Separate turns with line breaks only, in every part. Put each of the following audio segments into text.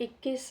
21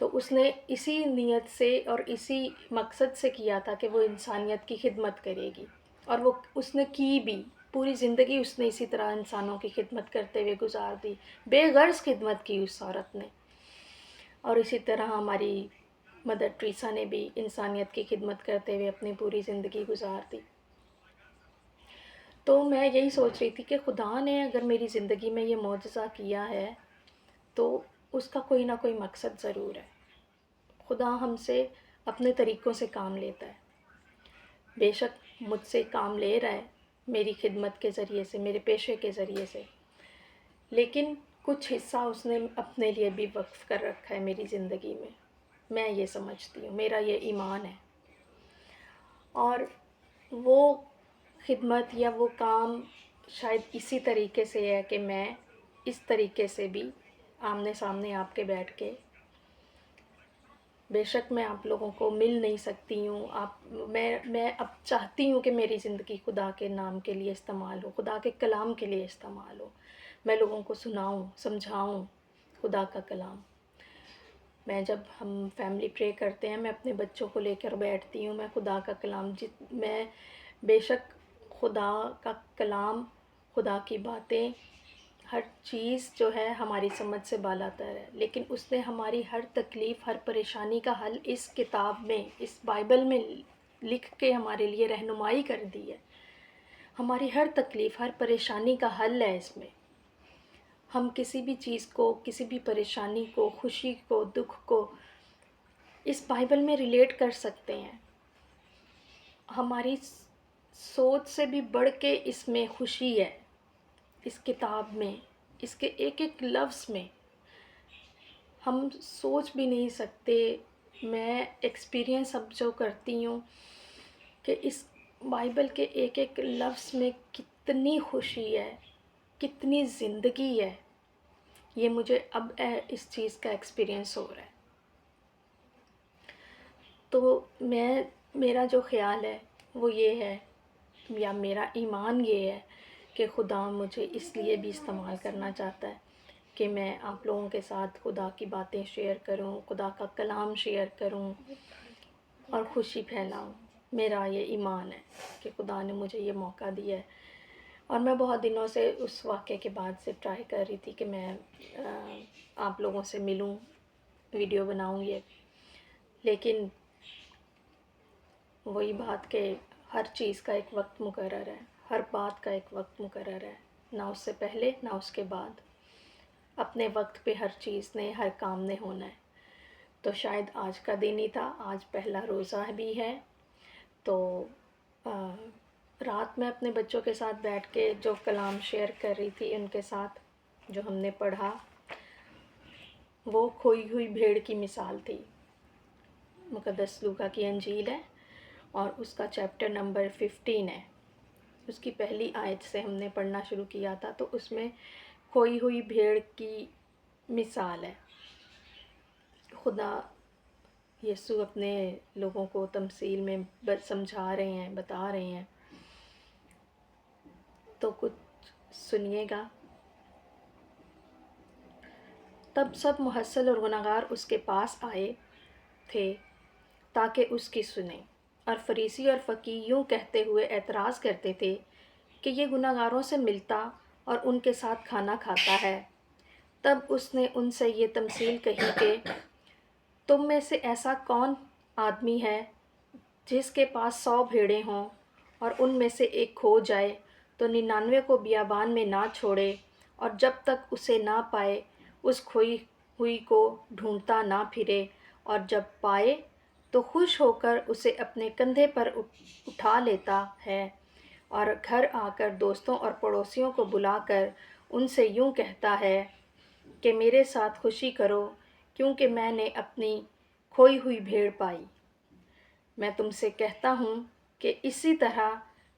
تو اس نے اسی نیت سے اور اسی مقصد سے کیا تھا کہ وہ انسانیت کی خدمت کرے گی، اور وہ اس نے کی بھی. پوری زندگی اس نے اسی طرح انسانوں کی خدمت کرتے ہوئے گزار دی، بے غرض خدمت کی اس عورت نے. اور اسی طرح ہماری مدر ٹریسا نے بھی انسانیت کی خدمت کرتے ہوئے اپنی پوری زندگی گزار دی. تو میں یہی سوچ رہی تھی کہ خدا نے اگر میری زندگی میں یہ معجزہ کیا ہے تو اس کا کوئی نہ کوئی مقصد ضرور ہے. خدا ہم سے اپنے طریقوں سے کام لیتا ہے. بے شک مجھ سے کام لے رہا ہے میری خدمت کے ذریعے سے، میرے پیشے کے ذریعے سے، لیکن کچھ حصہ اس نے اپنے لیے بھی وقف کر رکھا ہے میری زندگی میں. میں یہ سمجھتی ہوں، میرا یہ ایمان ہے. اور وہ خدمت یا وہ کام شاید اسی طریقے سے ہے کہ میں اس طریقے سے بھی آمنے سامنے آپ کے بیٹھ کے، بے شک میں آپ لوگوں کو مل نہیں سکتی ہوں، میں اب چاہتی ہوں کہ میری زندگی خدا کے نام کے لیے استعمال ہو، خدا کے کلام کے لیے استعمال ہو. میں لوگوں کو سناؤں، سمجھاؤں خدا کا کلام. میں جب ہم فیملی پرے کرتے ہیں، میں اپنے بچوں کو لے کر بیٹھتی ہوں، میں خدا کا کلام میں بے شک خدا کا کلام، خدا کی باتیں، ہر چیز جو ہے ہماری سمجھ سے بالاتر ہے، لیکن اس نے ہماری ہر تکلیف، ہر پریشانی کا حل اس کتاب میں، اس بائبل میں لکھ کے ہمارے لیے رہنمائی کر دی ہے. ہماری ہر تکلیف، ہر پریشانی کا حل ہے اس میں. ہم کسی بھی چیز کو، کسی بھی پریشانی کو، خوشی کو، دکھ کو اس بائبل میں ریلیٹ کر سکتے ہیں. ہماری سوچ سے بھی بڑھ کے اس میں خوشی ہے، اس کتاب میں، اس کے ایک ایک لفظ میں. ہم سوچ بھی نہیں سکتے. میں ایکسپیرینس اب جو کرتی ہوں کہ اس بائبل کے ایک ایک لفظ میں کتنی خوشی ہے، کتنی زندگی ہے، یہ مجھے اب اس چیز کا ایکسپیرینس ہو رہا ہے. تو میرا جو خیال ہے وہ یہ ہے، یا میرا ایمان یہ ہے کہ خدا مجھے اس لیے بھی استعمال کرنا چاہتا ہے کہ میں آپ لوگوں کے ساتھ خدا کی باتیں شیئر کروں، خدا کا کلام شیئر کروں اور خوشی پھیلاؤں. میرا یہ ایمان ہے کہ خدا نے مجھے یہ موقع دیا ہے. اور میں بہت دنوں سے اس واقعے کے بعد سے ٹرائی کر رہی تھی کہ میں آپ لوگوں سے ملوں، ویڈیو بناؤں یہ، لیکن وہی بات کہ ہر چیز کا ایک وقت مقرر ہے، ہر بات کا ایک وقت مقرر ہے، نہ اس سے پہلے نہ اس کے بعد. اپنے وقت پہ ہر چیز نے، ہر کام نے ہونا ہے. تو شاید آج کا دن ہی تھا، آج پہلا روزہ بھی ہے. تو رات میں اپنے بچوں کے ساتھ بیٹھ کے جو کلام شیئر کر رہی تھی ان کے ساتھ، جو ہم نے پڑھا، وہ کھوئی ہوئی بھیڑ کی مثال تھی. مقدس لوکا کی انجیل ہے اور اس کا چیپٹر نمبر 15 ہے. اس کی پہلی آیت سے ہم نے پڑھنا شروع کیا تھا. تو اس میں کھوئی ہوئی بھیڑ کی مثال ہے. خدا یسوع اپنے لوگوں کو تمثیل میں سمجھا رہے ہیں، بتا رہے ہیں. تو کچھ سنیے گا. تب سب محصل اور گنہگار اس کے پاس آئے تھے تاکہ اس کی سنیں. اور فریسی اور فقیہ یوں کہتے ہوئے اعتراض کرتے تھے کہ یہ گنہگاروں سے ملتا اور ان کے ساتھ کھانا کھاتا ہے. تب اس نے ان سے یہ تمثیل کہی کہ تم میں سے ایسا کون آدمی ہے جس کے پاس 100 بھیڑیں ہوں اور ان میں سے ایک کھو جائے تو 99 کو بیابان میں نہ چھوڑے اور جب تک اسے نہ پائے اس کھوئی ہوئی کو ڈھونڈتا نہ پھرے، اور جب پائے تو خوش ہو کر اسے اپنے کندھے پر اٹھا لیتا ہے اور گھر آ کر دوستوں اور پڑوسیوں کو بلا کر ان سے یوں کہتا ہے کہ میرے ساتھ خوشی کرو کیونکہ میں نے اپنی کھوئی ہوئی بھیڑ پائی. میں تم سے کہتا ہوں کہ اسی طرح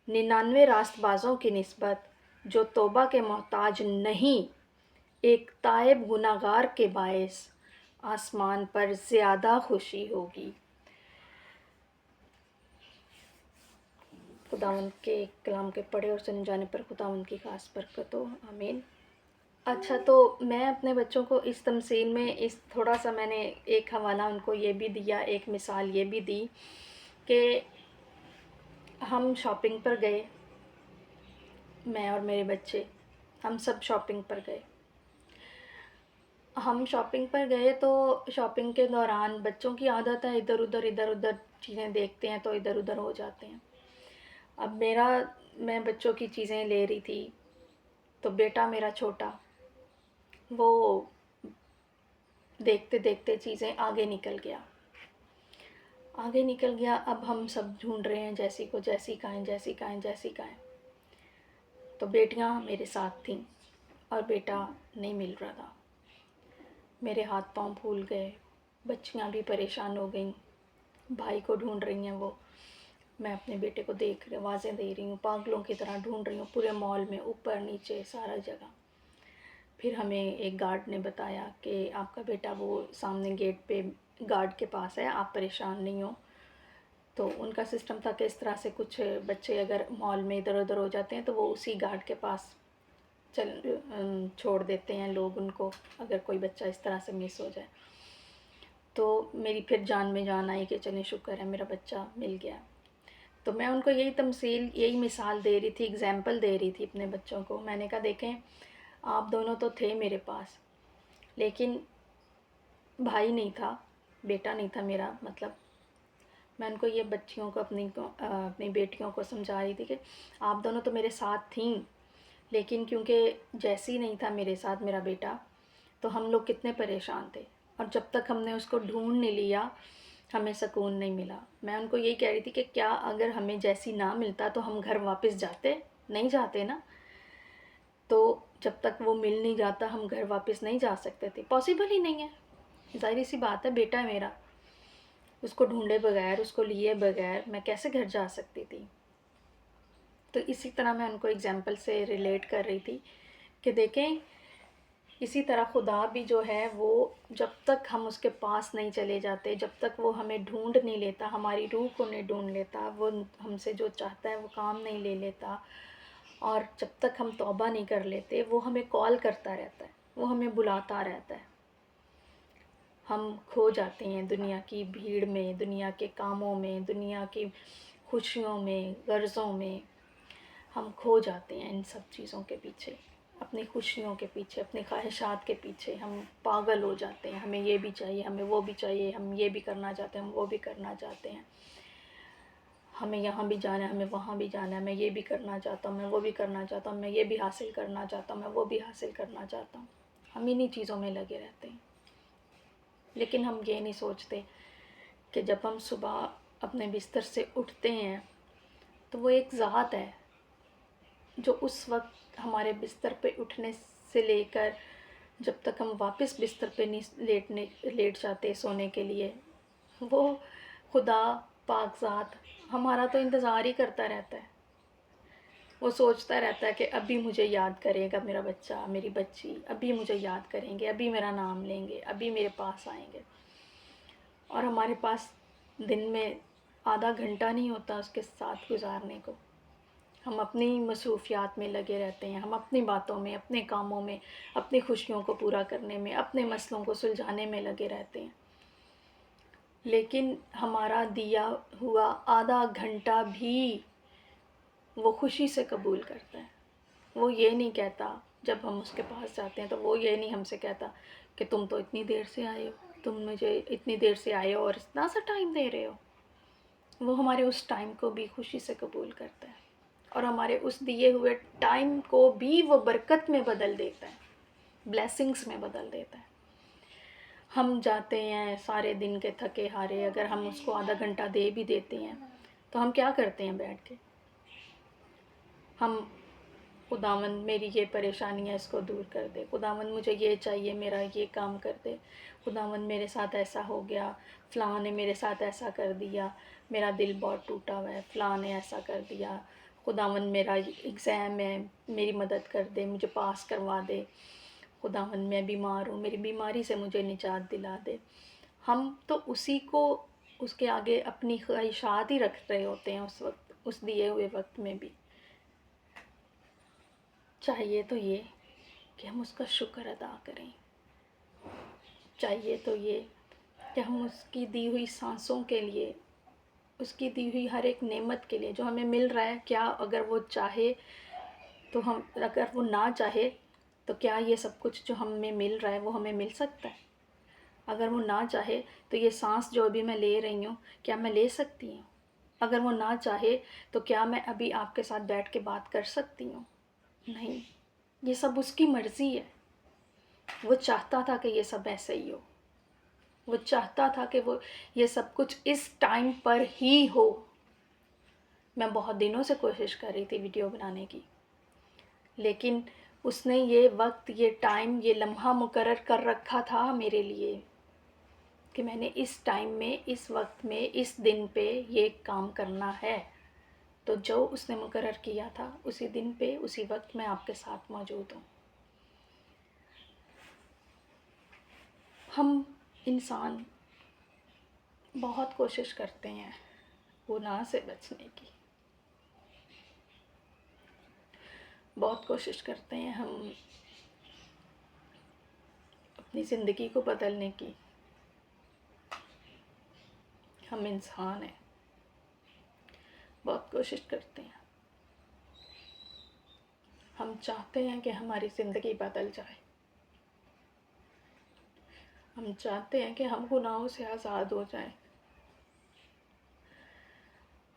99 راست بازوں کی نسبت جو توبہ کے محتاج نہیں، ایک تائب گنہگار کے باعث آسمان پر زیادہ خوشی ہوگی. خداوند کے کلام کے پڑھے اور سنے جانے پر خداوند کی خاص برکت ہو. آمین. اچھا، تو میں اپنے بچوں کو اس تمثیل میں اس تھوڑا سا میں نے ایک حوالہ ان کو یہ بھی دیا، ایک مثال یہ بھی دی کہ ہم شاپنگ پر گئے، میں اور میرے بچے، ہم سب شاپنگ پر گئے. ہم شاپنگ پر گئے تو شاپنگ کے دوران بچوں کی عادت ہے ادھر ادھر چیزیں دیکھتے ہیں تو ادھر ادھر ہو جاتے ہیں. اب میں بچوں کی چیزیں لے رہی تھی تو بیٹا میرا چھوٹا وہ دیکھتے دیکھتے چیزیں آگے نکل گیا. اب ہم سب ڈھونڈ رہے ہیں جیسی کو، جیسی کہیں. تو بیٹیاں میرے ساتھ تھیں اور بیٹا نہیں مل رہا تھا. میرے ہاتھ پاؤں پھول گئے، بچیاں بھی پریشان ہو گئیں، بھائی کو ڈھونڈ رہی ہیں وہ. میں اپنے بیٹے کو آوازیں دے رہی ہوں، پاگلوں کی طرح ڈھونڈ رہی ہوں پورے مال میں، اوپر نیچے سارا جگہ. پھر ہمیں ایک گارڈ نے بتایا کہ آپ کا بیٹا وہ سامنے گیٹ پہ گارڈ کے پاس ہے، آپ پریشان نہیں ہو. تو ان کا سسٹم تھا کہ اس طرح سے کچھ بچے اگر مال میں ادھر ادھر ہو جاتے ہیں تو وہ اسی گارڈ کے پاس چھوڑ دیتے ہیں لوگ ان کو، اگر کوئی بچہ اس طرح سے مس ہو جائے. تو میری پھر جان میں جان آئی کہ چلیں شکر ہے میرا بچہ مل گیا. تو میں ان کو یہی مثال دے رہی تھی، اگزامپل دے رہی تھی اپنے بچوں کو. میں نے کہا دیکھیں آپ دونوں تو تھے میرے پاس، لیکن بھائی نہیں تھا، بیٹا نہیں تھا میرا. مطلب میں ان کو یہ بچیوں کو اپنی بیٹیوں کو سمجھا رہی تھی کہ آپ دونوں تو میرے ساتھ تھیں، لیکن کیونکہ جیسی نہیں تھا میرے ساتھ میرا بیٹا تو ہم لوگ کتنے پریشان تھے، اور جب تک ہم نے اس کو ڈھونڈ نہیں لیا ہمیں سکون نہیں ملا. میں ان کو یہی کہہ رہی تھی کہ کیا اگر ہمیں جیسی نہ ملتا تو ہم گھر واپس جاتے؟ نہیں جاتے نا. تو جب تک وہ مل نہیں جاتا ہم گھر واپس نہیں جا سکتے تھے، پاسبل ہی نہیں ہے. ظاہری سی بات ہے، بیٹا ہے میرا، اس کو ڈھونڈے بغیر، اس کو لیے بغیر میں کیسے گھر جا سکتی تھی. تو اسی طرح میں ان کو اگزامپل سے ریلیٹ کر رہی تھی کہ دیکھیں اسی طرح خدا بھی جو ہے وہ جب تک ہم اس کے پاس نہیں چلے جاتے، جب تک وہ ہمیں ڈھونڈ نہیں لیتا، ہماری روح کو نہیں ڈھونڈ لیتا، وہ ہم سے جو چاہتا ہے وہ کام نہیں لے لیتا، اور جب تک ہم توبہ نہیں کر لیتے وہ ہمیں کال کرتا رہتا ہے، وہ ہمیں بلاتا رہتا ہے. ہم کھو جاتے ہیں دنیا کی بھیڑ میں، دنیا کے کاموں میں، دنیا کی خوشیوں میں، غرضوں میں. ہم کھو جاتے ہیں ان سب چیزوں کے پیچھے، اپنی خوشیوں کے پیچھے، اپنی خواہشات کے پیچھے. ہم پاگل ہو جاتے ہیں، ہمیں یہ بھی چاہیے، ہمیں وہ بھی چاہیے، ہم یہ بھی کرنا چاہتے ہیں، ہم وہ بھی کرنا چاہتے ہیں. ہمیں یہاں بھی جانا ہے، ہمیں وہاں بھی جانا ہے، میں یہ بھی کرنا چاہتا ہوں، میں وہ بھی کرنا چاہتا ہوں، میں یہ بھی حاصل کرنا چاہتا ہوں، میں وہ بھی حاصل کرنا چاہتا ہوں. ہم انہی چیزوں میں لگے رہتے ہیں. لیکن ہم یہ نہیں سوچتے کہ جب ہم صبح اپنے بستر سے اٹھتے ہیں تو وہ ایک ذات ہے جو اس وقت ہمارے بستر پہ اٹھنے سے لے کر جب تک ہم واپس بستر پہ نہیں لیٹ جاتے سونے کے لیے، وہ خدا پاک ذات ہمارا تو انتظار ہی کرتا رہتا ہے. وہ سوچتا رہتا ہے کہ ابھی مجھے یاد کرے گا میرا بچہ، میری بچی، ابھی مجھے یاد کریں گے، ابھی میرا نام لیں گے، ابھی میرے پاس آئیں گے. اور ہمارے پاس دن میں آدھا گھنٹہ نہیں ہوتا اس کے ساتھ گزارنے کو. ہم اپنی مصروفیات میں لگے رہتے ہیں، ہم اپنی باتوں میں، اپنے کاموں میں، اپنی خوشیوں کو پورا کرنے میں، اپنے مسئلوں کو سلجھانے میں لگے رہتے ہیں. لیکن ہمارا دیا ہوا آدھا گھنٹہ بھی وہ خوشی سے قبول کرتا ہے. وہ یہ نہیں کہتا جب ہم اس کے پاس جاتے ہیں تو وہ یہ نہیں ہم سے کہتا کہ تم تو اتنی دیر سے آئے ہو، تم مجھے اتنی دیر سے آئے ہو اور اتنا سا ٹائم دے رہے ہو. وہ ہمارے اس ٹائم کو بھی خوشی سے قبول کرتا ہے، اور ہمارے اس دیے ہوئے ٹائم کو بھی وہ برکت میں بدل دیتا ہے، بلیسنگز میں بدل دیتا ہے. ہم جاتے ہیں سارے دن کے تھکے ہارے، اگر ہم اس کو آدھا گھنٹہ دے بھی دیتے ہیں تو ہم کیا کرتے ہیں بیٹھ کے؟ ہم خداوند میری یہ پریشانی ہے اس کو دور کر دے، خداوند مجھے یہ چاہیے میرا یہ کام کر دے، خداوند میرے ساتھ ایسا ہو گیا، فلاں نے میرے ساتھ ایسا کر دیا، میرا دل بہت ٹوٹا ہوا ہے، فلاں نے ایسا کر دیا، خداوند میرا ایگزام ہے میری مدد کر دے، مجھے پاس کروا دے، خداوند میں بیمار ہوں میری بیماری سے مجھے نجات دلا دے. ہم تو اسی کو اس کے آگے اپنی خواہشات ہی رکھ رہے ہوتے ہیں اس وقت، اس دیے ہوئے وقت میں بھی. چاہیے تو یہ کہ ہم اس کا شکر ادا کریں. چاہیے تو یہ کہ ہم اس کی دی ہوئی سانسوں کے لیے، اس کی دی ہوئی ہر ایک نعمت کے لیے جو ہمیں مل رہا ہے، کیا اگر وہ چاہے تو ہم، اگر وہ نہ چاہے تو کیا یہ سب کچھ جو ہمیں مل رہا ہے وہ ہمیں مل سکتا ہے؟ اگر وہ نہ چاہے تو یہ سانس جو ابھی میں لے رہی ہوں کیا میں لے سکتی ہوں؟ اگر وہ نہ چاہے تو کیا میں ابھی آپ کے ساتھ بیٹھ کے بات کر سکتی ہوں؟ نہیں. یہ سب اس کی مرضی ہے. وہ چاہتا تھا کہ یہ سب ایسے ہی ہو. وہ چاہتا تھا کہ وہ یہ سب کچھ اس ٹائم پر ہی ہو. میں بہت دنوں سے کوشش کر رہی تھی ویڈیو بنانے کی، لیکن اس نے یہ وقت، یہ ٹائم، یہ لمحہ مقرر کر رکھا تھا میرے لیے کہ میں نے اس ٹائم میں، اس وقت میں، اس دن پہ یہ کام کرنا ہے. تو جو اس نے مقرر کیا تھا اسی دن پہ، اسی وقت میں آپ کے ساتھ موجود ہوں. ہم انسان بہت کوشش کرتے ہیں گناہ سے بچنے کی، بہت کوشش کرتے ہیں ہم اپنی زندگی کو بدلنے کی. ہم انسان ہیں، بہت کوشش کرتے ہیں. ہم چاہتے ہیں کہ ہماری زندگی بدل جائے. ہم چاہتے ہیں کہ ہم گناہوں سے آزاد ہو جائیں.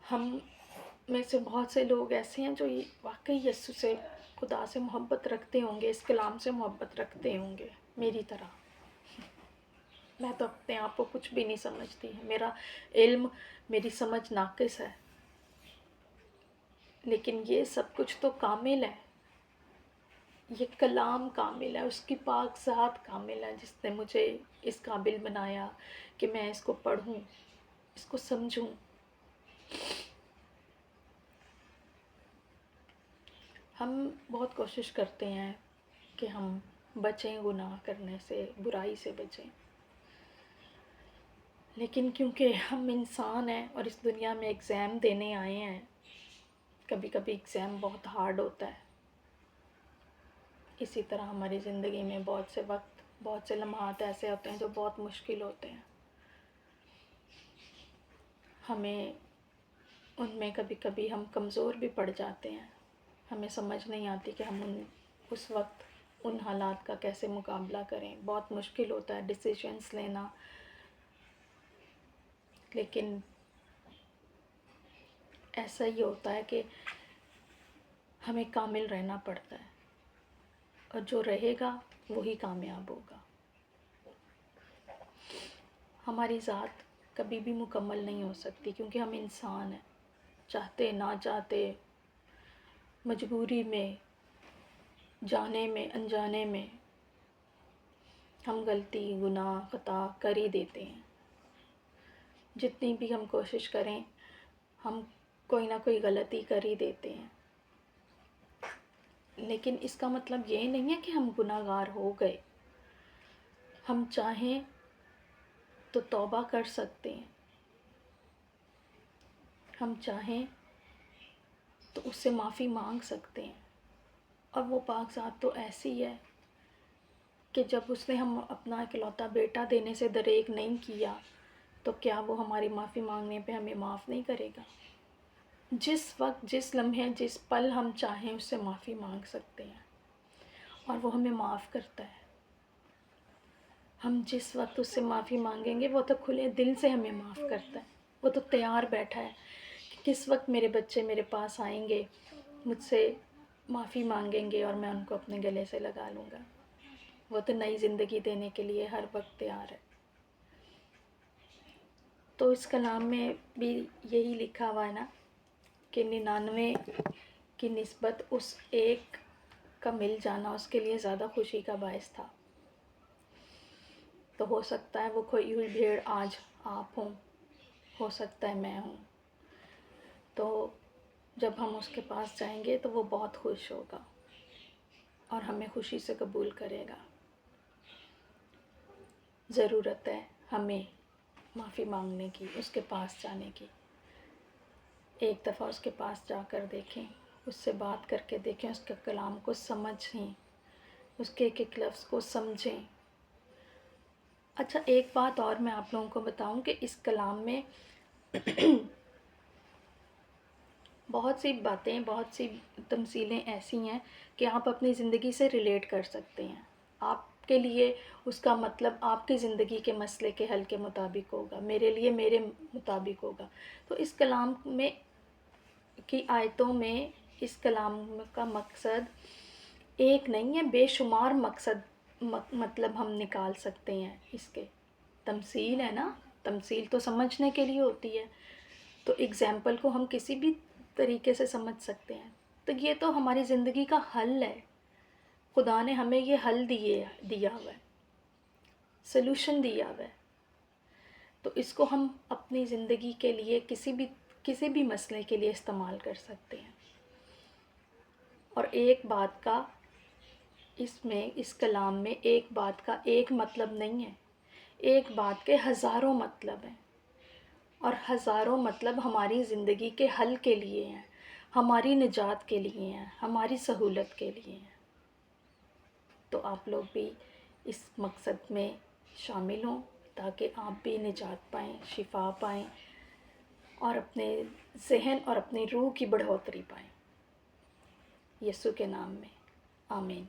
ہم میں سے بہت سے لوگ ایسے ہیں جو واقعی یسوع سے، خدا سے محبت رکھتے ہوں گے، اس کلام سے محبت رکھتے ہوں گے میری طرح. میں تو اپنے آپ کو کچھ بھی نہیں سمجھتی. میرا علم، میری سمجھ ناقص ہے، لیکن یہ سب کچھ تو کامل ہے. یہ کلام کامل ہے، اس کی پاک ذات کامل ہے جس نے مجھے اس قابل بنایا کہ میں اس کو پڑھوں، اس کو سمجھوں. ہم بہت کوشش کرتے ہیں کہ ہم بچیں گناہ کرنے سے، برائی سے بچیں، لیکن کیونکہ ہم انسان ہیں اور اس دنیا میں ایگزام دینے آئے ہیں، کبھی کبھی ایگزام بہت ہارڈ ہوتا ہے. اسی طرح ہماری زندگی میں بہت سے وقت، بہت سے لمحات ایسے ہوتے ہیں جو بہت مشکل ہوتے ہیں. ہمیں ان میں کبھی کبھی ہم کمزور بھی پڑ جاتے ہیں. ہمیں سمجھ نہیں آتی کہ ہم اس وقت ان حالات کا کیسے مقابلہ کریں. بہت مشکل ہوتا ہے ڈیسیژنس لینا، لیکن ایسا ہی ہوتا ہے کہ ہمیں کامل رہنا پڑتا ہے، اور جو رہے گا وہی کامیاب ہوگا. ہماری ذات کبھی بھی مکمل نہیں ہو سکتی کیونکہ ہم انسان ہیں. چاہتے نہ چاہتے، مجبوری میں، جانے میں، انجانے میں، ہم غلطی، گناہ، خطا کر ہی دیتے ہیں. جتنی بھی ہم کوشش کریں ہم کوئی نہ کوئی غلطی کر ہی دیتے ہیں. لیکن اس کا مطلب یہ نہیں ہے کہ ہم گناہ گار ہو گئے. ہم چاہیں تو توبہ کر سکتے ہیں. ہم چاہیں تو اس سے معافی مانگ سکتے ہیں. اور وہ پاک ذات تو ایسی ہے کہ جب اس نے ہم اپنا اکلوتا بیٹا دینے سے دریغ نہیں کیا تو کیا وہ ہماری معافی مانگنے پہ ہمیں معاف نہیں کرے گا؟ جس وقت، جس لمحے، جس پل ہم چاہیں اس سے معافی مانگ سکتے ہیں اور وہ ہمیں معاف کرتا ہے. ہم جس وقت اس سے معافی مانگیں گے وہ تو کھلے دل سے ہمیں معاف کرتا ہے. وہ تو تیار بیٹھا ہے کہ کس وقت میرے بچے میرے پاس آئیں گے، مجھ سے معافی مانگیں گے اور میں ان کو اپنے گلے سے لگا لوں گا. وہ تو نئی زندگی دینے کے لیے ہر وقت تیار ہے. تو اس کلام میں بھی یہی لکھا ہوا ہے نا کہ 99 کی نسبت اس ایک کا مل جانا اس کے لیے زیادہ خوشی کا باعث تھا. تو ہو سکتا ہے وہ کھوئی ہوئی بھیڑ آج آپ ہوں، ہو سکتا ہے میں ہوں. تو جب ہم اس کے پاس جائیں گے تو وہ بہت خوش ہوگا اور ہمیں خوشی سے قبول کرے گا. ضرورت ہے ہمیں معافی مانگنے کی، اس کے پاس جانے کی. ایک دفعہ اس کے پاس جا کر دیکھیں، اس سے بات کر کے دیکھیں، اس کے کلام کو سمجھیں اس کے ایک ایک لفظ کو سمجھیں۔ اچھا، ایک بات اور میں آپ لوگوں کو بتاؤں کہ اس کلام میں بہت سی باتیں، بہت سی تمثیلیں ایسی ہیں کہ آپ اپنی زندگی سے ریلیٹ کر سکتے ہیں۔ آپ کے لیے اس کا مطلب آپ کی زندگی کے مسئلے کے حل کے مطابق ہوگا، میرے لیے میرے مطابق ہوگا۔ تو اس کلام میں کی آیتوں میں اس کلام کا مقصد ایک نہیں ہے، بے شمار مقصد مطلب ہم نکال سکتے ہیں اس کے۔ تمثیل ہے نا، تمثیل تو سمجھنے کے لیے ہوتی ہے، تو ایگزامپل کو ہم کسی بھی طریقے سے سمجھ سکتے ہیں۔ تو یہ تو ہماری زندگی کا حل ہے، خدا نے ہمیں یہ حل دیا ہوا ہے، سلوشن دیا ہوا ہے، تو اس کو ہم اپنی زندگی کے لیے کسی بھی مسئلے کے لیے استعمال کر سکتے ہیں۔ اور ایک بات کا اس کلام میں ایک بات کا ایک مطلب نہیں ہے، ایک بات کے ہزاروں مطلب ہیں، اور ہزاروں مطلب ہماری زندگی کے حل کے لیے ہیں، ہماری نجات کے لیے ہیں، ہماری سہولت کے لیے ہیں۔ تو آپ لوگ بھی اس مقصد میں شامل ہوں تاکہ آپ بھی نجات پائیں، شفا پائیں، اور اپنے ذہن اور اپنی روح کی بڑھوتری پائیں۔ یسوع کے نام میں آمین۔